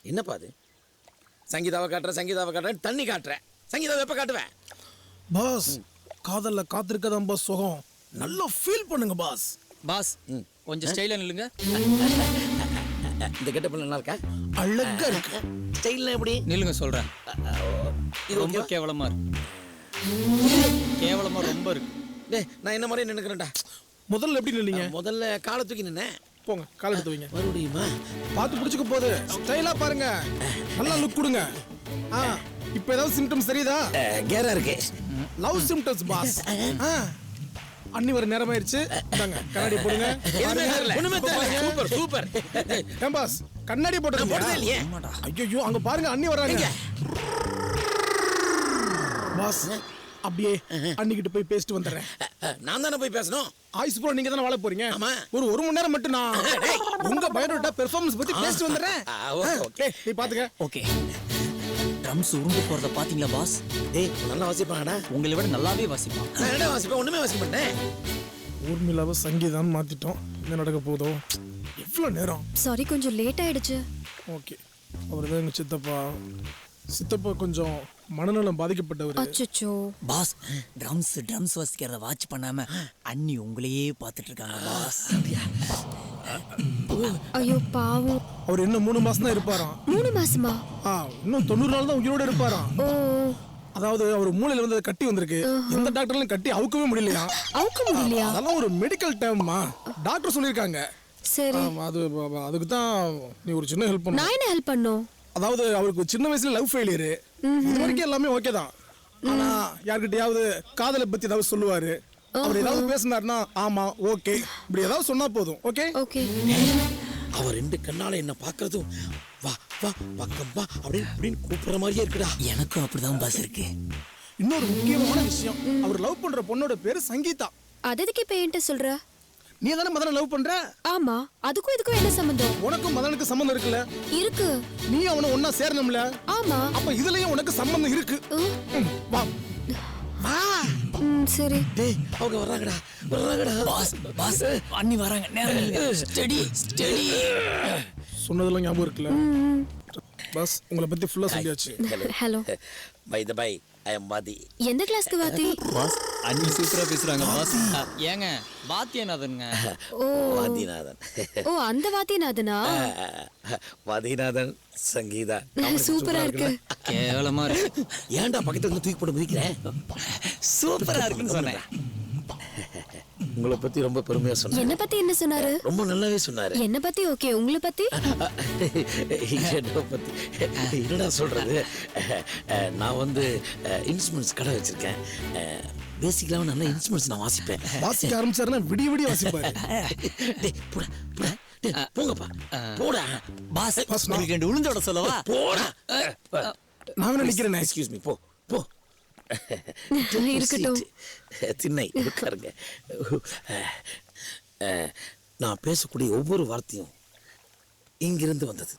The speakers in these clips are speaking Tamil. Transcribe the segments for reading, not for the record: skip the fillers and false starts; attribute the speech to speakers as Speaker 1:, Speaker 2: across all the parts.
Speaker 1: என்னப்பா அது? சங்கீதாவை காட்டுறேன் தண்ணி காட்டுறேன். சங்கீதாவை எப்போ காட்டுவேன்?
Speaker 2: பாஸ் காதல்ல காத்திருக்கதான் பாஸ் சுகம். நல்லா ஃபீல் பண்ணுங்க பாஸ்.
Speaker 3: பாஸ் கொஞ்சம் ஸ்டைலா நில்லுங்க.
Speaker 1: இந்த கெட்டப் நல்லா இருக்கா?
Speaker 2: அழகா இருக்கு.
Speaker 1: ஸ்டைல்லாம் எப்படி?
Speaker 3: நில்லுங்க சொல்றேன்.
Speaker 1: இது
Speaker 3: ரொம்ப கேவலமா இருக்கு. கேவலமா ரொம்ப இருக்கு.
Speaker 1: டேய் நான் என்ன மாதிரி நினைக்கிறேன்டா.
Speaker 2: முதல்ல எப்படி நின்னீங்க?
Speaker 1: முதல்ல காலை தூக்கி நின்னேன்.
Speaker 2: போங்க கால் எடுத்து வைங்க.
Speaker 1: மறுபடியுமா?
Speaker 2: பார்த்து பிடிச்சுக்க போகுது. ஸ்டைலா பாருங்க. நல்லா லுக் கொடுங்க. இப்போ ஏதாவது சிம்டம்ஸ் தெரியுதா?
Speaker 1: கேரா இருக்கு.
Speaker 2: Love symptoms boss. அண்ணி வர நேரம் ஆயிருச்சு. இந்தாங்க கண்ணாடி போடுங்க.
Speaker 1: ஒண்ணுமே தெரியல. Super super.
Speaker 2: ஏன் பாஸ் கண்ணாடி போட்டதே
Speaker 1: இல்லையே.
Speaker 2: ஐயோ அங்க பாருங்க அண்ணி வர்றாங்க. பாஸ் அப்படியே அண்ணிக்கிட்ட போய் பேசிட்டு வந்துடுறேன்.
Speaker 1: நான் தானே போய் பேசணும்.
Speaker 2: ஆயுஸ் பூரா நீங்க தானே வாழ போறீங்க. ஒரு மணி நேரம் மட்டும் நான் உங்க பயோடேட்டா பெர்ஃபார்மன்ஸ் பத்தி பேசிட்டு வந்துடுறேன். ஓகே நீ பாத்துக்க.
Speaker 3: ஓகே. ட்ரம்ஸ் உருண்டு போறத பாத்தீங்களா பாஸ்?
Speaker 1: டேய் நல்லா வாசிப்பாங்கடா.
Speaker 3: உங்களை விட நல்லாவே வாசிப்பான்.
Speaker 1: நான் என்ன வாசிப்பேன்? ஒண்ணுமே வாசிக்க மாட்டேன்.
Speaker 2: ஊர்மிளாவை சங்கீதம் மாத்திட்டோம். என்ன நடக்க போதோ? எவ்வளவு நேரம்?
Speaker 4: சாரி கொஞ்சம் லேட் ஆயிடுச்சு.
Speaker 2: ஓகே. அவர் தான் எங்க சித்தப்பா கொஞ்சம் மனநலம் பாதிக்கப்பட்டவர்.
Speaker 4: அச்சச்சோ.
Speaker 3: பாஸ் ட்ரம்ஸ் வாசிக்கிறத வாட்ச் பண்ணாம அண்ணி உங்களையே பார்த்துட்டு இருக்காங்க பாஸ்.
Speaker 4: ஐயோ பாவம்.
Speaker 2: அவர் இன்னும் 3 மாசம் தான் இருப்பாராம்.
Speaker 4: 3 மாசமா?
Speaker 2: இன்னும் 90 நாள் தான் உயிரோட இருப்பாராம்.
Speaker 4: ஓ.
Speaker 2: அதாவது அவர் மூளையில வந்து கட்டி வந்திருக்கு. எந்த டாக்டர்லயும் கட்டி அவுக்கவே முடியலையா?
Speaker 4: அவுக்க முடியலையா?
Speaker 2: அதெல்லாம் ஒரு மெடிக்கல் டேர்ம்மா. டாக்டர் சொல்லிருக்காங்க.
Speaker 4: சரி.
Speaker 2: அதுக்கு தான் நீ ஒரு சின்ன ஹெல்ப் பண்ணு.
Speaker 4: நான் என்ன ஹெல்ப் பண்ணனும்?
Speaker 2: அதாவது அவருக்கு சின்ன வயசுல லவ் ஃபெயிலியர். இது வரைக்கும் எல்லாமே ஓகே தான். ஆனா யார்கிட்டயாவது காதலை பத்தி ஏதாவது சொல்லுவாரு. அவர் ஏதாவது பேசினாருன்னா ஆமா ஓகே இப்படி ஏதாவது சொன்னா போதும். Okay
Speaker 4: okay.
Speaker 1: அவர் 2 கண்ணால என்ன பாக்குறதும் வா வா பக்கம் வா அப்படின்னு கூப்பிடுற மாதிரியே இருக்குடா.
Speaker 3: எனக்கும் அப்படிதான் பாஸ் இருக்கு.
Speaker 2: இன்னொரு முக்கியமான விஷயம், அவர் லவ் பண்ற பொண்ணோட பேரு சங்கீதா.
Speaker 4: அதுக்கு இப்ப என்கிட்ட சொல்ற?
Speaker 2: நீ தானே மதனை லவ் பண்ற?
Speaker 4: ஆமா. அதுக்கும் இதுக்கும் என்ன சம்பந்தம்?
Speaker 2: உனக்கும் மதனுக்கு சம்பந்தம் இருக்குல்ல?
Speaker 4: இருக்கு.
Speaker 2: நீ அவனை ஒன்னா சேரணும்ல?
Speaker 4: ஆமா.
Speaker 2: அப்ப இதுலயும் உனக்கு சம்பந்தம் இருக்கு. வா
Speaker 1: வா.
Speaker 4: சரி.
Speaker 1: டேய் அவங்க வர்றாங்கடா.
Speaker 3: பாஸ் அண்ணி வராங்க. நேரம் இல்ல. ஸ்டடி.
Speaker 2: சொன்னதெல்லாம் ஞாபகம் இருக்குல்ல? பாஸ் உங்களை பத்தி ஃபுல்லா சொல்லியாச்சு.
Speaker 4: ஹலோ.
Speaker 1: பை தி பை ஐ அம் வாதி.
Speaker 4: எந்த கிளாஸ்க்கு வாத்தி?
Speaker 3: பாஸ் அண்ணி சூப்பரா பேசுறாங்க பாஸ். ஏங்க வாத்தியநாதன்ங்க.
Speaker 4: ஓ
Speaker 1: வாதிநாதன்.
Speaker 4: ஓ அந்த வாத்தியநாதனா?
Speaker 1: வாதிநாதன் சங்கீதா
Speaker 4: சூப்பரா இருக்கு.
Speaker 3: கேவலமா இருக்கு.
Speaker 1: ஏன்டா பக்கத்துல வந்து தூக்கி போட்டு மிதிக்கிறேன்?
Speaker 3: சூப்பரா இருக்குன்னு சொன்னேன்.
Speaker 1: உங்களை பத்தி ரொம்ப பெருமையா சொன்னாரு.
Speaker 4: என்ன பத்தி என்ன சொன்னாரு?
Speaker 1: ரொம்ப நல்லாவே சொன்னாரு.
Speaker 4: என்ன பத்தி? ஓகே உங்களை பத்தி?
Speaker 1: என்ன பத்தி என்னடா சொல்றது? நான் வந்து இன்ஸ்ட்ருமெண்ட்ஸ் கடை வச்சிருக்கேன். பேசிக்கலா நல்ல இன்ஸ்ட்ருமெண்ட்ஸ் நான் வாசிப்பேன்.
Speaker 2: வாசிக்க ஆரம்பிச்சாருன்னா விடிய வாசிப்பாரு.
Speaker 1: போங்கப்பா போடா.
Speaker 3: பாஸ் உங்களுக்கு 2 உளுந்தோட சொல்லவா?
Speaker 1: போடா.
Speaker 2: நான் நினைக்கிறேன்.
Speaker 1: Excuse me. போ
Speaker 4: இருக்கட்டும்.
Speaker 1: திண்ணை உட்காருங்க. நான் பேசக்கூடிய ஒவ்வொரு வார்த்தையும் இங்கிருந்து வந்தது.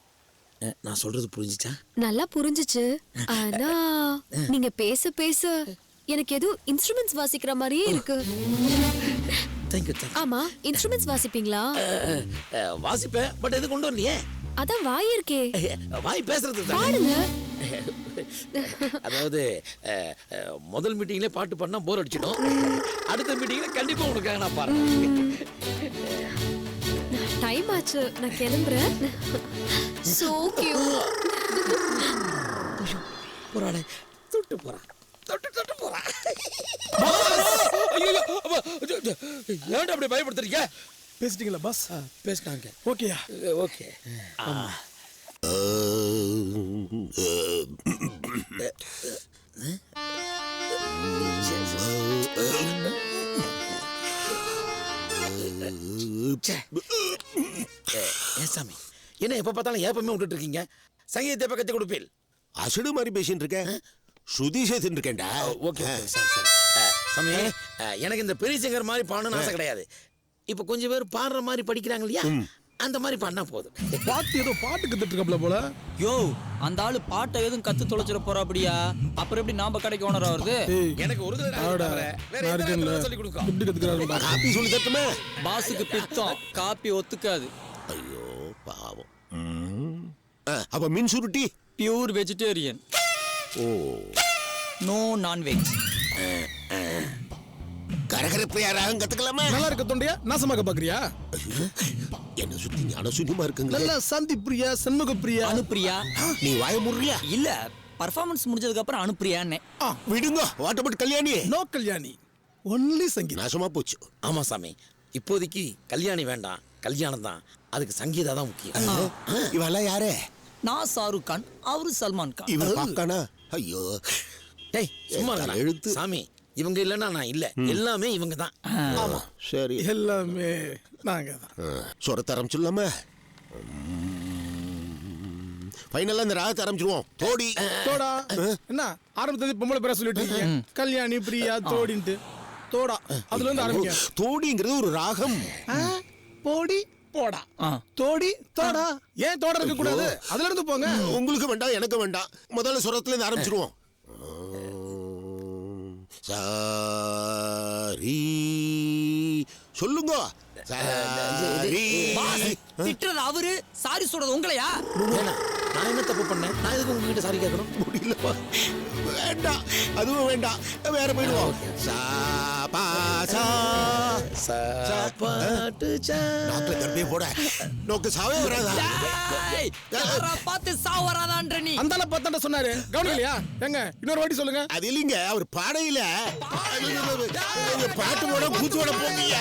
Speaker 1: நான் சொல்றது புரிஞ்சுச்சா?
Speaker 4: நல்லா புரிஞ்சுச்சு. ஆனா நீங்க பேச பேச எனக்கு ஏதோ இன்ஸ்ட்ருமெண்ட்ஸ் வாசிக்கிற மாதிரியே இருக்கு.
Speaker 1: தேங்க்யூ.
Speaker 4: ஆமா இன்ஸ்ட்ருமெண்ட்ஸ் வாசிப்பீங்களா?
Speaker 1: வாசிப்பேன் பட் எது கொண்டு வரலையே.
Speaker 4: அதான் வாய் இருக்கே.
Speaker 1: வாய் பேசுறது
Speaker 4: பாடுங்க.
Speaker 1: அதாவது முதல் மீட்டிங்ல பாட்டு பண்ணா போர் அடிச்சிடும். அடுத்த மீட்டிங்ல கண்டிப்பா உனக்காக நான் பாடுறேன்.
Speaker 4: டைம் ஆச்சு நான் கிளம்புறேன். So cute.
Speaker 1: போறானே தொட்டு போறான். ஏன்டா அப்படி பயப்படுத்துறீங்க?
Speaker 2: பேசிட்டீங்களா பாஸ்?
Speaker 1: பேசினாங்க.
Speaker 2: ஓகேயா?
Speaker 1: ஓகே. சாமி என்ன எப்ப பார்த்தாலும் ஏப்பமே விட்டுட்டு இருக்கீங்க? சங்கீதத்தை எப்ப கத்து கொடுப்பீள்?
Speaker 5: அசடு மாதிரி பேசிட்டு இருக்கேன். ஸ்ருதி சேர்த்துட்டு இருக்கேன்டா.
Speaker 1: ஓகே சாமி எனக்கு இந்த பெரிய சிங்கர் மாதிரி பாடணும்னு ஆசை கிடையாது. இப்ப கொஞ்சம் பேர் பாடுற மாதிரி படிக்கிறாங்க இல்லையா? அந்த மாதிரி பண்ணா போதும்.
Speaker 2: பாத்து ஏதோ பாட்டு கத்துட்டு இருக்கப்பல போல.
Speaker 3: யோ அந்த ஆளு பாட்டை எதுவும் கத்து தொலைச்சிட போறா அப்படியா? அப்புறம் எப்படி நாம கடைக்கு ஓனர் ஆவறது?
Speaker 1: எனக்கு ஒரு தடவை சொல்லி கொடுக்க.
Speaker 2: எப்படி கத்துக்கறாரு?
Speaker 5: காப்பி சொல்லி தட்டுமே.
Speaker 3: பாஸுக்கு பித்தம் காப்பி ஒத்துக்காது.
Speaker 5: ஐயோ பாவம். அப்ப மீன் சுருட்டி
Speaker 3: pure vegetarian,
Speaker 5: oh
Speaker 3: no non veg.
Speaker 5: கரகரப்பு யாராக கத்துக்கலாமா?
Speaker 2: நல்லா இருக்க தொண்டையா நாசமாக்க பாக்குறியா?
Speaker 5: என்ன சுத்தி ஞான சூன்யமா இருக்குங்க.
Speaker 2: நல்லா சாந்தி பிரியா, சண்முக பிரியா.
Speaker 3: அனுப்பிரியா?
Speaker 5: நீ வாய முறியா?
Speaker 3: இல்ல, பர்ஃபார்மன்ஸ் முடிஞ்சதுக்கு அப்புறம் அனுப்பிரியான்னு.
Speaker 5: விடுங்க. What about Kalyani?
Speaker 2: No Kalyani, only Sangeetha.
Speaker 5: நாசமா போச்சு.
Speaker 1: ஆமா சாமி, இப்போதைக்கு கல்யாணி வேண்டாம், கல்யாணம் தான். அதுக்கு சங்கீதா தான் முக்கியம்.
Speaker 5: இவெல்லாம் யாரு?
Speaker 3: நான் ஷாருக் கான், அவரு சல்மான் கான்.
Speaker 5: இவன் பாக்கானா? ஐயோ
Speaker 1: டேய் சும்மா
Speaker 5: தலை
Speaker 1: இருடா.
Speaker 5: எழுத்து.
Speaker 1: சாமி இவங்க இல்லைன்னா நான் இல்ல, எல்லாமே இவங்க தான்.
Speaker 5: ஆமா சரி.
Speaker 2: எல்லாமே நாங்க தான்.
Speaker 5: சொரத்த ஆரம்பிச்சிடலாமா? ஃபைனலா இந்த ராகத்தை ஆரம்பிச்சிருவோம். தோடி
Speaker 2: தோடா. என்ன ஆரம்பத்துல பொம்பளை பேர சொல்லிட்டு இருக்கீங்க? கல்யாணி பிரியா தோடின்ட்டு. தோடா அதுல இருந்து ஆரம்பிங்க.
Speaker 5: தோடிங்கிறது ஒரு ராகம்.
Speaker 2: போடி போடா, தோடி தோடா. ஏன் தோடா இருக்க கூடாது? அதுல இருந்து போங்க.
Speaker 5: உங்களுக்கு வேண்டாம், எனக்கு வேண்டாம். முதல்ல சுரத்துல இருந்து ஆரம்பிச்சிருவோம். சாரி சொல்லுங்க. சாரி.
Speaker 3: பாஸ், திட்டுறது அவரு, சாரி சொல்றது உங்களையா?
Speaker 1: ஏன்னா, நான் என்ன தப்பு பண்ணேன்? நான் எதுக்கு உங்ககிட்ட சாரி கேட்கணும்?
Speaker 5: முடியலப்பா. வேண்டாம், அதுவும் வேண்டாம். வேற போயிடுவோம். சா பா சா.
Speaker 1: சாப்பாட்டு
Speaker 5: நாக்குல கர்ப்பே போட. நோக்கு சாவே வராதா?
Speaker 3: டேய், யாரா பார்த்து சாவு வராதான்ற நீ?
Speaker 2: அந்தால பார்த்தாண்ட சொன்னாரு, கவனிக்கலையா? எங்க இன்னொரு வாட்டி சொல்லுங்க.
Speaker 5: அது இல்லைங்க, அவர் பாடையில பாட்டு போட கூத்து போட போவீங்க.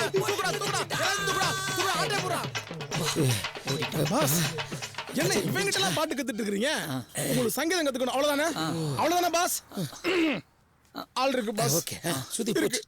Speaker 2: பாஸ், என்ன இவங்கிட்ட எல்லாம் பாட்டு கத்துட்டு இருக்கீங்க? உங்களுக்கு சங்கீதம் கத்துக்கணும், அவ்வளவுதானே? அவ்வளவுதானே பாஸ்? ஆள் இருக்கு பாஸ்.
Speaker 1: ஓகே சுத்தி போச்சு.